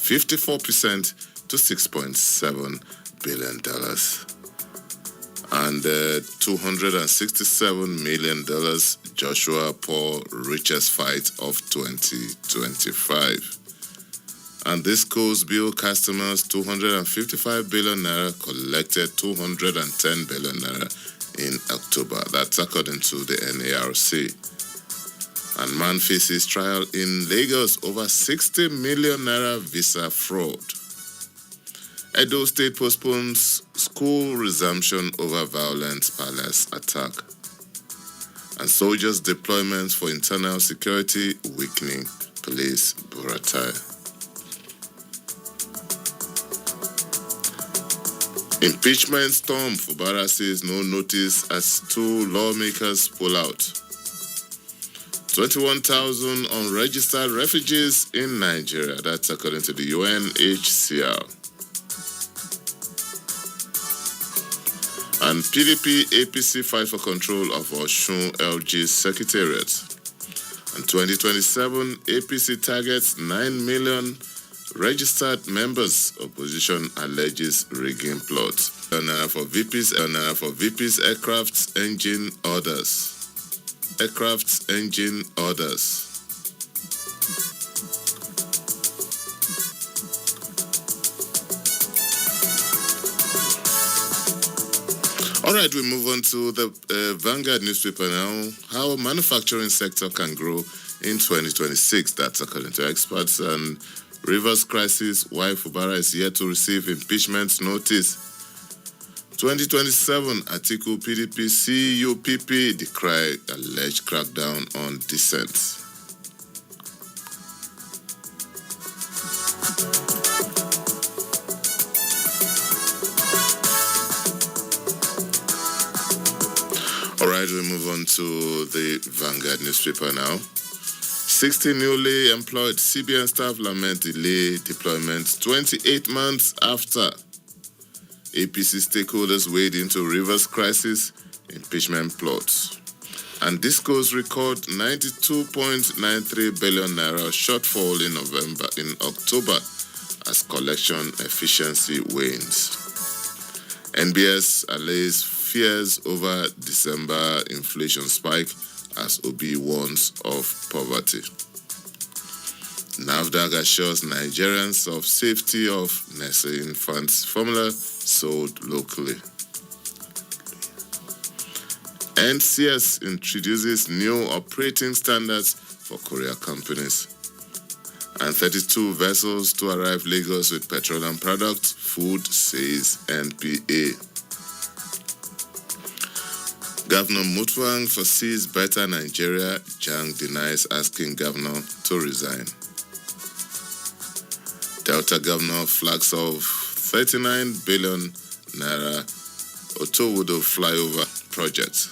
54% to $6.7 billion. And $267 million, Joshua Paul richest fight of 2025. And this Coast Bill customers 255 billion naira collected 210 billion naira in October. That's according to the NARC. And man faces trial in Lagos over 60 million naira visa fraud. Edo State postpones school resumption over violent palace attack. And soldiers' deployment for internal security weakening police Buratai. Impeachment storm. Fubara says no notice as 2 lawmakers pull out. 21,000 unregistered refugees in Nigeria. That's according to the UNHCR. And PDP APC fight for control of Osun LG Secretariat. And 2027 APC targets 9 million registered members. Opposition alleges rigging plots. For VP's aircraft engine orders. Aircraft engine orders. All right, we move on to the Vanguard newspaper now. How manufacturing sector can grow in 2026. That's according to experts. And Rivers crisis, why Fubara is yet to receive impeachment notice. 2027, Atiku PDP CUPP decry alleged crackdown on dissent. All right, we move on to the Vanguard newspaper now. 60 newly employed CBN staff lament delay deployment 28 months after APC stakeholders wade into Rivers crisis impeachment plots. And Disco's record 92.93 billion naira shortfall in October as collection efficiency wanes. NBS allays fears over December inflation spike as Obi warns of poverty. NAFDAC assures Nigerians of safety of Nestle infant formula sold locally. NCS introduces new operating standards for courier companies. And 32 vessels to arrive Lagos with petroleum products, food, says NPA. Governor Mutfwang foresees better Nigeria. Jang denies asking governor to resign. Delta governor flags off 39 billion naira Otowodo flyover project.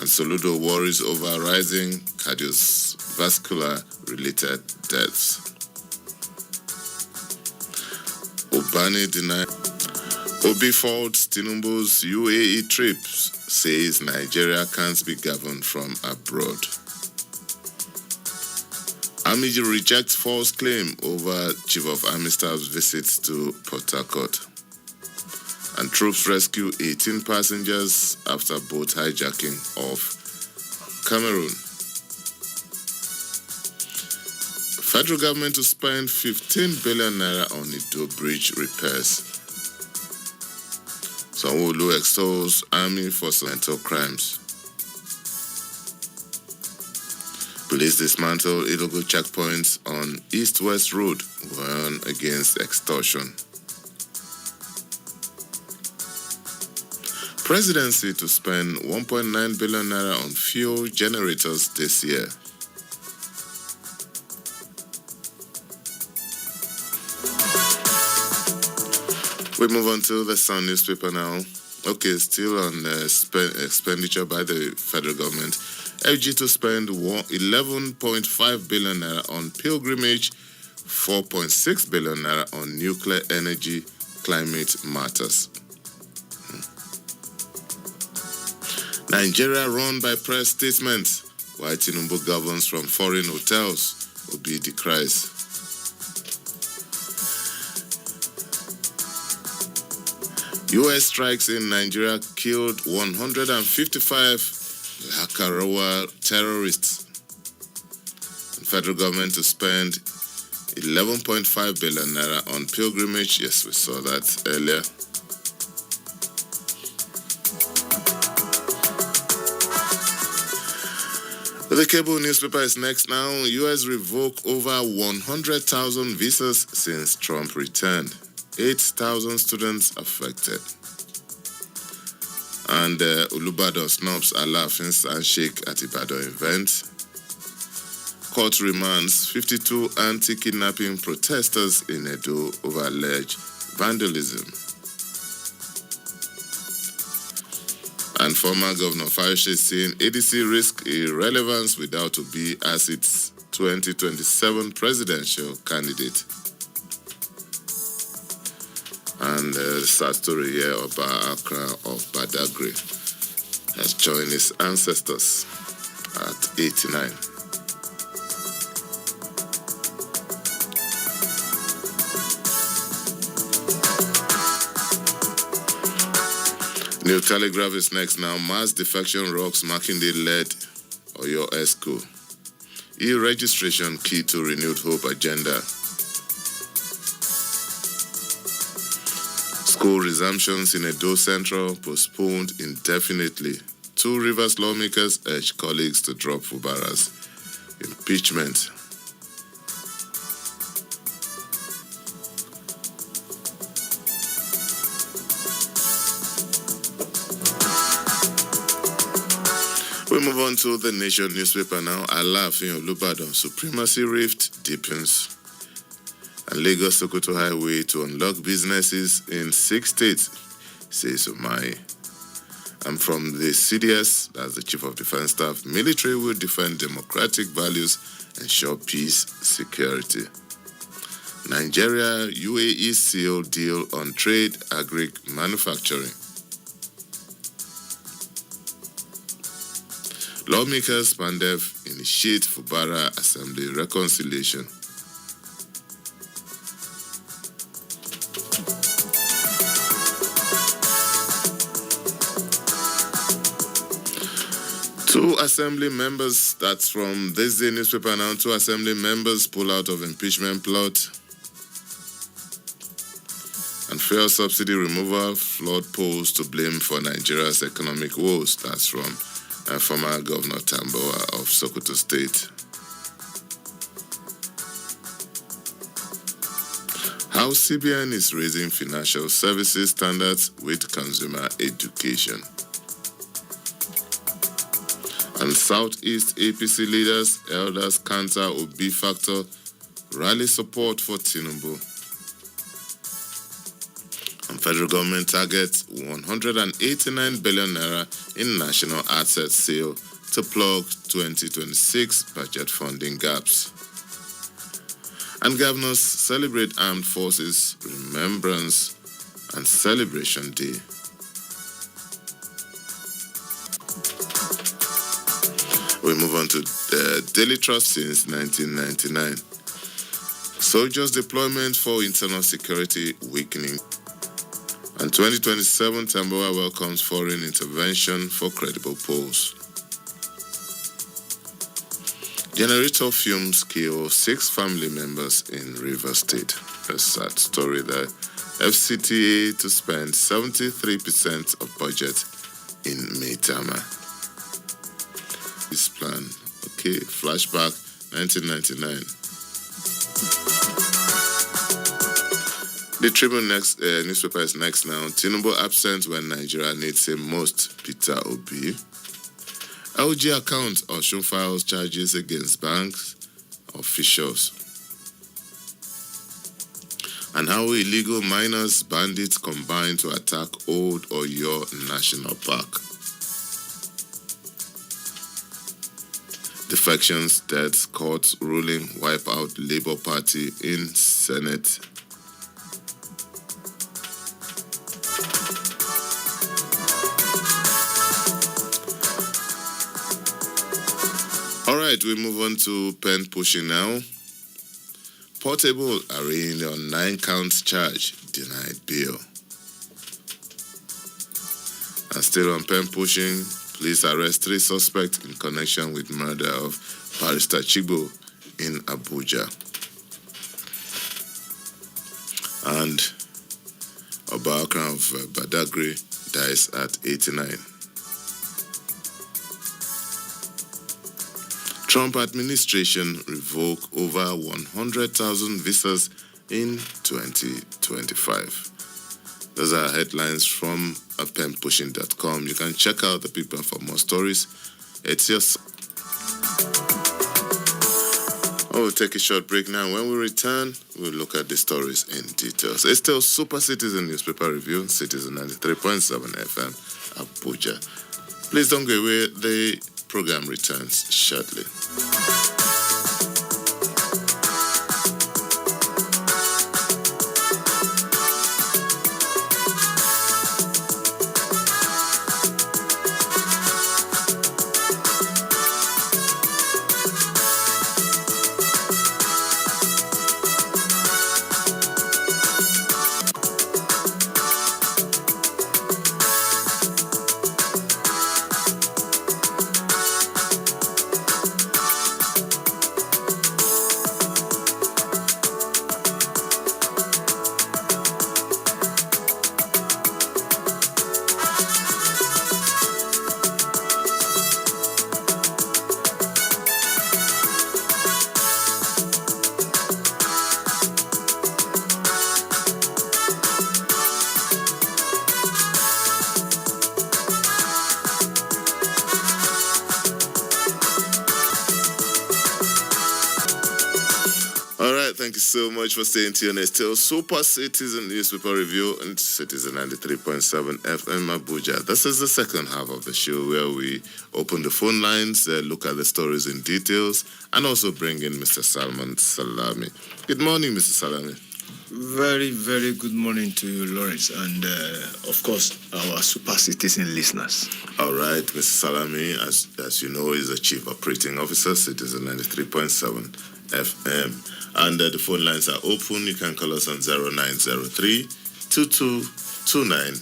And Soludo worries over rising cardiovascular related deaths. Obani denies Obi faults Tinubu's UAE trips. Says Nigeria can't be governed from abroad. Army rejects false claim over Chief of Army Staff's visit to Port Harcourt. And troops rescue 18 passengers after boat hijacking off Cameroon. Federal government to spend 15 billion naira on Ido Bridge repairs. Sanwo-Olu extols army for mental crimes. Police dismantle illegal checkpoints on East-West Road, warn against extortion. Presidency to spend 1.9 billion naira on fuel generators this year. We move on to the Sun newspaper now. Okay, still on expenditure by the federal government. FG to spend 11.5 billion naira on pilgrimage, 4.6 billion naira on nuclear energy, climate matters. Nigeria run by press statement. Why Tinubu governs from foreign hotels will be decries. U.S. strikes in Nigeria killed 155 Lakarawa terrorists. And federal government to spend 11.5 billion naira on pilgrimage. Yes, we saw that earlier. The cable newspaper is next now. U.S. revoke over 100,000 visas since Trump returned. 8,000 students affected. And Olubadan snubs Alaafin's handshake at Ibadan event. Court remands 52 anti-kidnapping protesters in Edo over alleged vandalism. And former Governor Fayose saying ADC risk irrelevance without Obi as its 2027 presidential candidate. And the sad story here of Accra of Badagry has joined his ancestors at 89. New Telegraph is next now. Mass defection rocks Makinde led Oyo ESCO. E-registration key to renewed hope agenda. School resumptions in Edo Central postponed indefinitely. 2 Rivers lawmakers urge colleagues to drop Fubara's impeachment. We move on to the Nation newspaper now. Alaafin Olubadan supremacy rift deepens. And Lagos Sokoto Highway to unlock businesses in 6 states, says Umahi. And from the CDS, that's the Chief of Defense Staff, military will defend democratic values, ensure peace, security. Nigeria, UAE seal deal on trade, agri manufacturing. Lawmakers Pandev initiate Fubara Assembly reconciliation. Two assembly members, that's from this day newspaper now, 2 assembly members pull out of impeachment plot. And fuel subsidy removal, flood polls to blame for Nigeria's economic woes. That's from former Governor Tamboa of Sokoto State. How CBN is raising financial services standards with consumer education. And Southeast APC leaders, elders counter Obi factor, rally support for Tinubu. And federal government targets 189 billion naira in national asset sale to plug 2026 budget funding gaps. And governors celebrate Armed Forces Remembrance and Celebration Day. We move on to the Daily Trust since 1999. Soldiers' deployment for internal security weakening. And 2027, Tamboa welcomes foreign intervention for credible polls. Generator fumes kill 6 family members in Rivers State. A sad story there. FCTA to spend 73% of budget in Maitama. This plan. Okay, flashback 1999. The Tribune newspaper is next now. Tinubu absent when Nigeria needs him most. Peter Obi. LG account Osun files charges against banks officials. And how illegal miners bandits combine to attack Old Oyo National Park. Defections, deaths, courts ruling wipe out Labour Party in Senate. All right, we move on to pen pushing now. Portable arraigned on 9 counts charge, denied bail. And still on pen pushing, police arrest 3 suspects in connection with murder of Barrister Chigbo in Abuja. And Obakran of Badagry dies at 89. Trump administration revoke over 100,000 visas in 2025. Those are headlines from penpushing.com. You can check out the paper for more stories. It's yours. We'll take a short break now. When we return, we'll look at the stories in details. It's still Super Citizen Newspaper Review, Citizen 93.7 FM, Abuja. Please don't go away. The program returns shortly. Thank you so much for staying tuned. It's still Super Citizen Newspaper Review and Citizen 93.7 FM Abuja. This is the second half of the show where we open the phone lines, look at the stories in details, and also bring in Mr. Salman Salami. Good morning, Mr. Salami. Very, very good morning to you, Lawrence, and of course, our Super Citizen listeners. All right, Mr. Salami, as you know, is the Chief Operating Officer, Citizen 93.7 FM. And the phone lines are open. You can call us on 0903 2229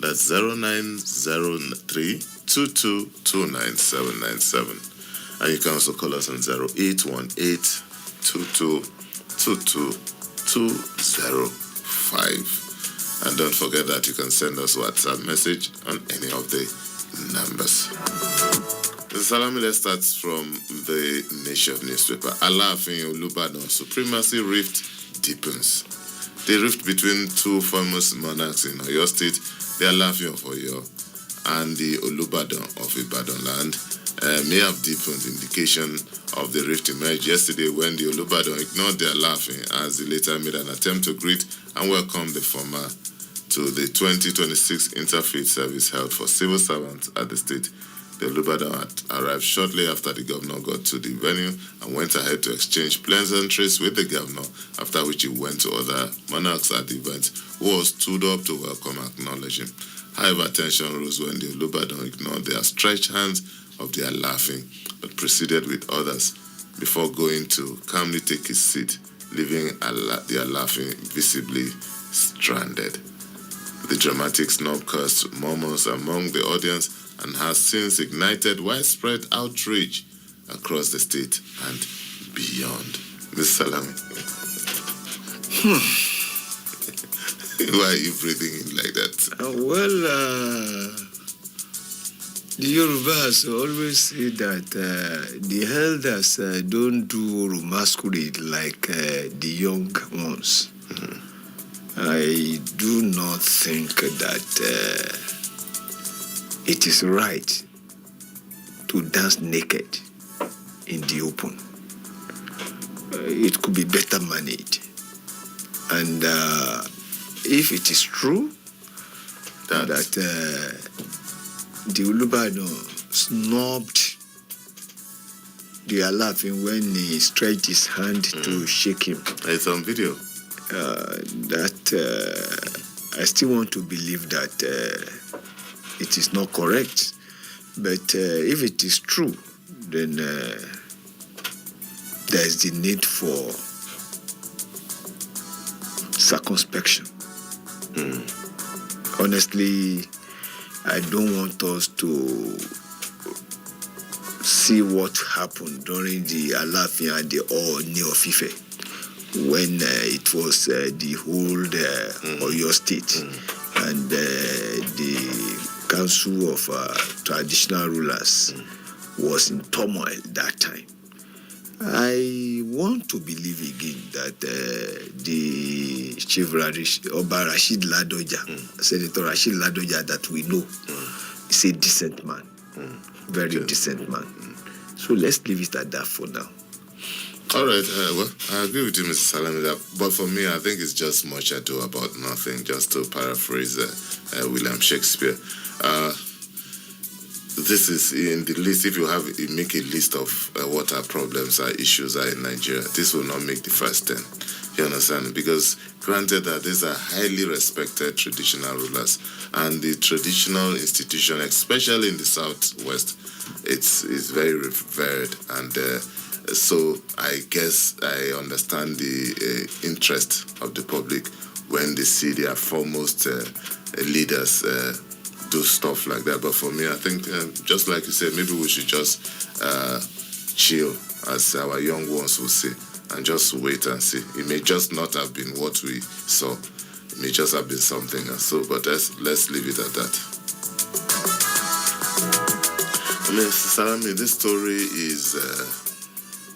That's 0903 2229 And you can also call us on 0818 222205. And don't forget that you can send us a WhatsApp message on any of the numbers. Mr. Salami, let's start from the Nation newspaper. Alaafin Olubadan supremacy rift deepens. The rift between two famous monarchs in Oyo State, the Alaafin of Oyo and the Olubadan of Ibadan land, may have deepened. Indication of the rift emerged yesterday when the Olubadan ignored the Alaafin as he later made an attempt to greet and welcome the former to the 2026 interfaith service held for civil servants at the state. The Olubadan arrived shortly after the governor got to the venue and went ahead to exchange pleasantries with the governor, after which he went to other monarchs at the event who all stood up to welcome and acknowledge him. However, tension rose when the Olubadan ignored the outstretched hands of the Alaafin, but proceeded with others before going to calmly take his seat, leaving the Alaafin visibly stranded. The dramatic snub caused murmurs among the audience and has since ignited widespread outrage across the state and beyond. Ms. Salami. Why are you breathing in like that? The Yorubas always say that the elders don't do masquerade like the young ones. Mm-hmm. I do not think that it is right to dance naked in the open. It could be better managed. And if it is true that the Olubadan snubbed the Alaafin when he stretched his hand to shake him. It's on video. I still want to believe that it is not correct. But if it is true, then there is the need for circumspection. Honestly, I don't want us to see what happened during the Alafin and the Ooni of Ife, when it was the whole Oyo State and the Council of Traditional Rulers was in turmoil that time. I want to believe again that the Chief Oba Rashid Ladoja, Senator Rashid Ladoja, that we know, is a decent man, very decent man. So let's leave it at that for now. All right, well, I agree with you, Mr. Salami, but for me, I think it's just much ado about nothing, just to paraphrase William Shakespeare. This is in the list. If you make a list of what our problems, our issues are in Nigeria, this will not make the first 10. You understand? Because granted that these are highly respected traditional rulers, and the traditional institution, especially in the southwest, it's very revered, and so I guess I understand the interest of the public when they see their foremost leaders do stuff like that. But for me, I think, just like you said, maybe we should just chill, as our young ones will say, and just wait and see. It may just not have been what we saw. It may just have been something else. So, but let's leave it at that. Mr. Salami, this story is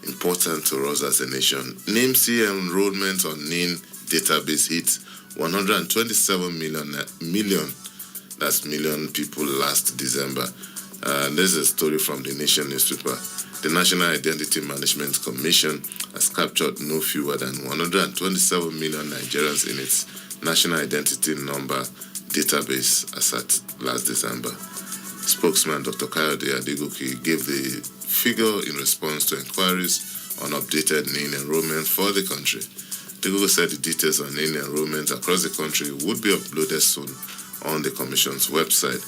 important to us as a nation. NIMC enrollment on NIN database hit 127 million. That's million people last December. This is a story from the Nation newspaper. The National Identity Management Commission has captured no fewer than 127 million Nigerians in its National Identity Number database as at last December. Spokesman Dr. Kayode Adegoke gave the figure in response to inquiries on updated NIN enrollment for the country. Adegoke said the details on NIN enrollment across the country would be uploaded soon on the Commission's website.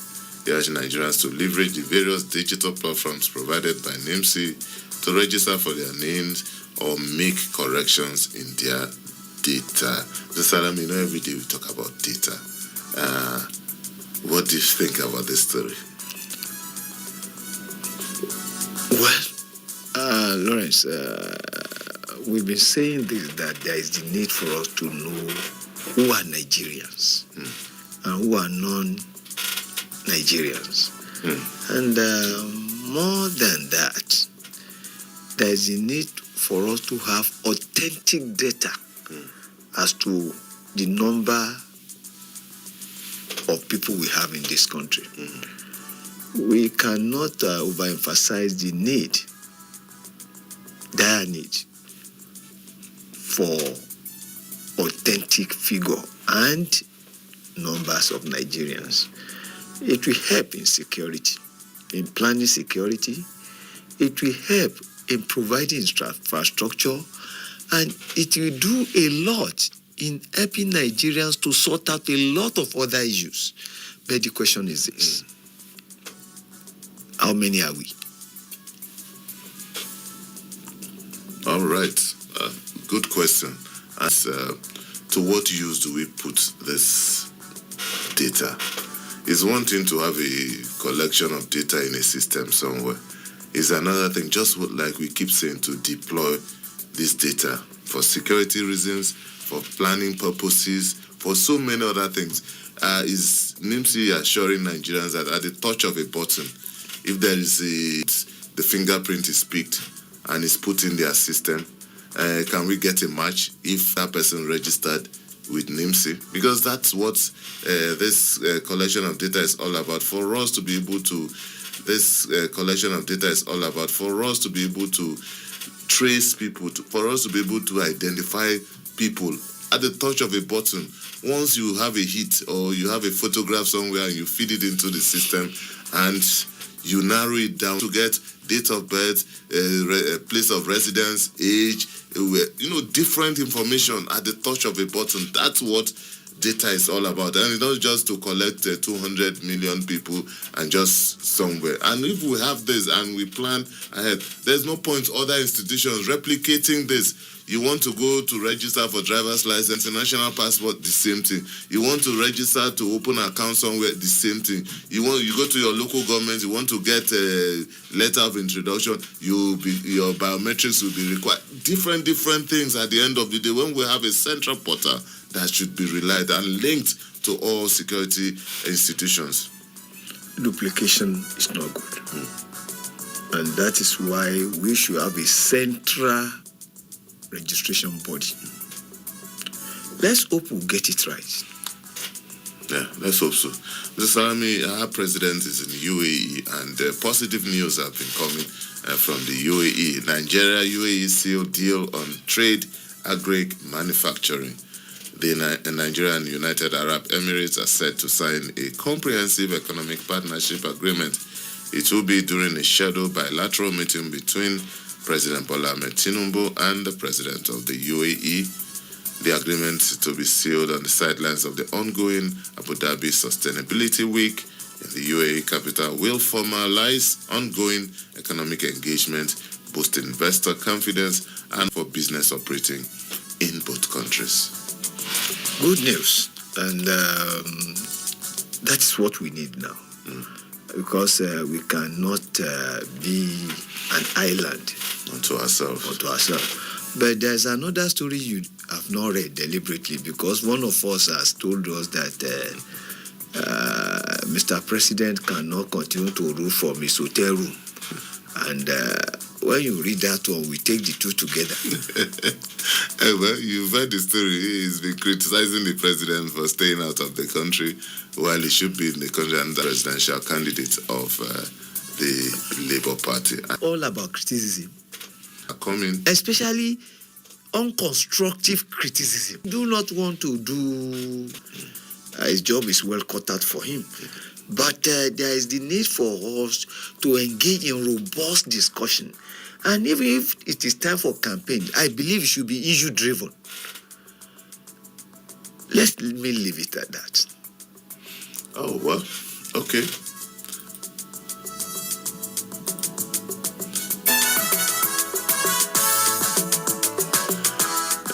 He urged Nigerians to leverage the various digital platforms provided by NIMC to register for their NINs or make corrections in their data. Mr. Salami, every day we talk about data. What do you think about this story? Well, Lawrence, we've been saying this, that there is the need for us to know who are Nigerians and who are non-Nigerians. And more than that, there is a need for us to have authentic data as to the number of people we have in this country. We cannot overemphasize the dire need for authentic figure and numbers of Nigerians. It will help in security, in planning security. It will help in providing infrastructure, and it will do a lot in helping Nigerians to sort out a lot of other issues. But the question is this: how many are we? All right. Good question. As to what use do we put this data? It's one thing to have a collection of data in a system somewhere. It's another thing, just like we keep saying, to deploy this data for security reasons, for planning purposes, for so many other things. Is NIMC assuring Nigerians that at the touch of a button, if there is the fingerprint is picked and is put in their system, can we get a match if that person registered with NIMC? Because that's what this collection of data is all about. For us to be able to, trace people, for us to be able to identify people at the touch of a button. Once you have a hit or you have a photograph somewhere and you feed it into the system and you narrow it down to get date of birth, place of residence, age, different information at the touch of a button. That's what data is all about. And it's not just to collect 200 million people and just somewhere. And if we have this and we plan ahead, there's no point other institutions replicating this. You want to go to register for driver's license, national passport, the same thing. You want to register to open an account somewhere, the same thing. You go to your local government, you want to get a letter of introduction, your biometrics will be required. Different things at the end of the day when we have a central portal that should be relied and linked to all security institutions. Duplication is not good. And that is why we should have a central registration body. Let's hope we'll get it right. Yeah, let's hope so. Mr. Salami, our president is in UAE, and positive news have been coming from the UAE. Nigeria, UAE sealed deal on trade, agri manufacturing. The Nigeria and United Arab Emirates are set to sign a comprehensive economic partnership agreement. It will be during a scheduled bilateral meeting between President Bola Ahmed Tinubu and the President of the UAE. The agreement to be sealed on the sidelines of the ongoing Abu Dhabi Sustainability Week in the UAE capital will formalize ongoing economic engagement, boost investor confidence, and for business operating in both countries. Good news, and that is what we need now, because we cannot be an island unto ourselves. But there's another story you have not read deliberately, because one of us has told us that Mr. President cannot continue to rule from his hotel room, and when you read that one, we take the two together. Well, you've heard the story. He's been criticizing the president for staying out of the country while he should be in the country and the presidential candidate of the Labour Party. All about criticism. Coming. Especially unconstructive criticism. Do not want to do... his job is well cut out for him. But there is the need for us to engage in robust discussion. And even if it is time for campaign, I believe it should be issue-driven. Let me leave it at that. Oh, well, okay.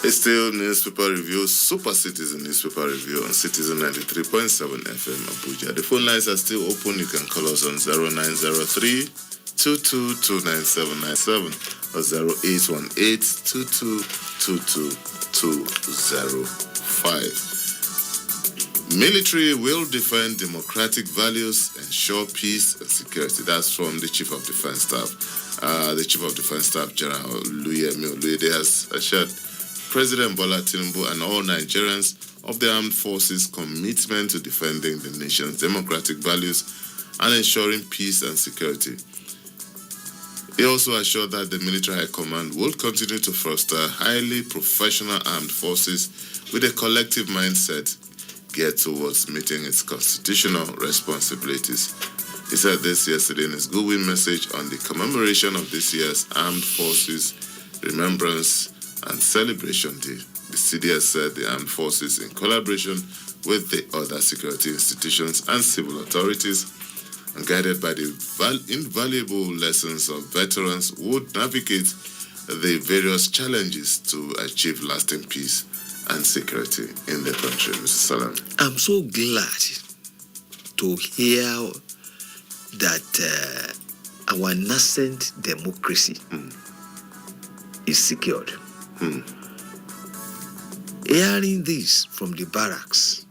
It's still newspaper review, Super Citizen newspaper review on Citizen 93.7 FM Abuja. The phone lines are still open. You can call us on 0903 22299797 or 0818 2222205. Military will defend democratic values, ensure peace and security. That's from the Chief of Defense Staff. The Chief of Defense Staff, General Oluyemi Oluyede, has assured President Bola Tinubu and all Nigerians of the armed forces' commitment to defending the nation's democratic values and ensuring peace and security. He also assured that the military high command will continue to foster highly professional armed forces with a collective mindset geared towards meeting its constitutional responsibilities. He said this yesterday in his goodwill message on the commemoration of this year's Armed Forces Remembrance and Celebration Day. The CDS said the armed forces, in collaboration with the other security institutions and civil authorities, and guided by the invaluable lessons of veterans, would navigate the various challenges to achieve lasting peace and security in the country. Mr. Salam. I'm so glad to hear that our nascent democracy is secured. Hearing this from the barracks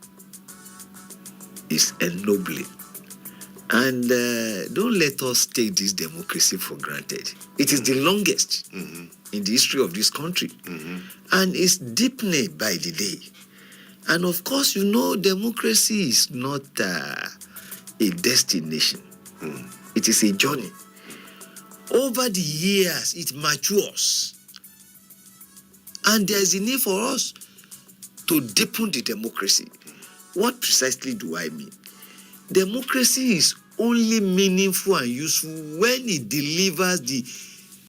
is ennobling. And don't let us take this democracy for granted. It is the longest in the history of this country. And it's deepening by the day. And of course, democracy is not a destination. It is a journey. Over the years, it matures. And there is a need for us to deepen the democracy. What precisely do I mean? Democracy is only meaningful and useful when it delivers the